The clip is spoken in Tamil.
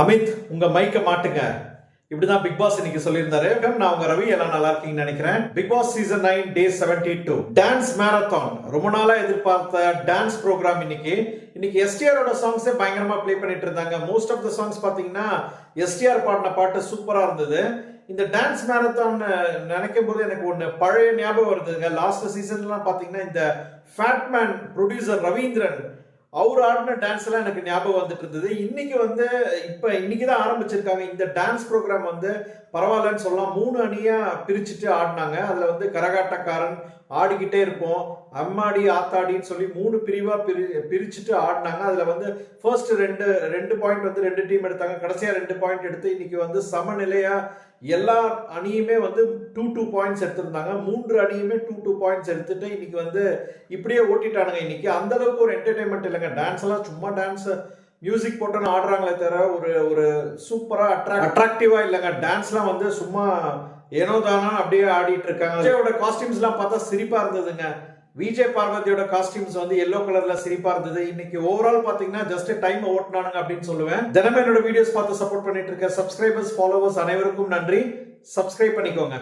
அமித் உங்க மைக்க மாட்டுங்க. இப்படிதான் பிக் பாஸ் இன்னைக்கு சொல்லியிருந்தாரு. நான் உங்க ரவி, எல்லாம் நல்லா இருக்கீங்கன்னு நினைக்கிறேன். பிக் பாஸ் சீசன் 9 டே 72 டான்ஸ் மேரத்தான், ரொம்ப நாளா எதிர்பார்த்த டான்ஸ் ப்ரோக்ராம். இன்னைக்கு எஸ்டிஆரோட சாங்ஸே பயங்கரமா ப்ளே பண்ணிட்டு இருந்தாங்க. மோஸ்ட் ஆஃப் த சாங்ஸ் பாத்தீங்கன்னா எஸ்டிஆர் பாடின பாட்டு சூப்பரா இருந்தது. இந்த டான்ஸ் மேரத்தான் நினைக்கும் போது எனக்கு ஒன்று பழைய ஞாபகம் வருதுங்க. லாஸ்ட் சீசன்லாம் பாத்தீங்கன்னா இந்த ஃபேட்மேன் ப்ரொடியூசர் ரவீந்திரன் அவர் ஆடின டான்ஸ் எல்லாம் எனக்கு ஞாபகம் வந்துட்டு இருந்தது. இன்னைக்கு தான் ஆரம்பிச்சிருக்காங்க. இந்த டான்ஸ் ப்ரோக்ராம் பரவாயில்லன்னு சொல்லலாம். 3 அணியா பிரிச்சுட்டு ஆடினாங்க. அதுல கரகாட்டக்காரன் ஆடிக்கிட்டே இருப்போம், அம்மாடி ஆத்தாடின்னு சொல்லி 3 பிரிவா பிரிச்சுட்டு ஆடினாங்க. அதுல ஃபர்ஸ்ட் ரெண்டு பாயிண்ட் 2 டீம் எடுத்தாங்க. கடைசியா 2 பாயிண்ட் எடுத்து இன்னைக்கு சமநிலையா எல்லா அணியுமே 2 பாயிண்ட்ஸ் எடுத்திருந்தாங்க. 3 அணியுமே 2 பாயிண்ட்ஸ் எடுத்துட்டு இன்னைக்கு இப்படியே ஓட்டிட்டானுங்க. இன்னைக்கு அந்த அளவுக்கு ஒரு என்டர்டைன்மெண்ட் இல்லைங்க. டான்ஸ் எல்லாம் சும்மா டான்ஸ் மியூசிக் போட்டு ஆடுறாங்களே தவிர ஒரு சூப்பரா அட்ராக்டிவா இல்லைங்க. டான்ஸ்லாம் சும்மா ஏனோ தானா அப்படியே ஆடிட்டு இருக்காங்க. விஜயோட காஸ்டியூம்ஸ் எல்லாம் பார்த்தா சிரிப்பா இருந்ததுங்க. விஜய் பார்வதியோட காஸ்டியூம்ஸ் எல்லோ கலர்ல சிரிப்பா இருந்தது. இன்னைக்கு ஓவரால் பாத்தீங்கன்னா ஜஸ்ட் டைம் ஓட்டினானுங்க அப்படின்னு சொல்லுவேன். தினமும் என்னோட வீடியோஸ் பார்த்து சப்போர்ட் பண்ணிட்டு இருக்க சப்ஸ்கிரைபர்ஸ், ஃபாலோவர்ஸ் அனைவருக்கும் நன்றி. சப்ஸ்கிரைப் பண்ணிக்கோங்க.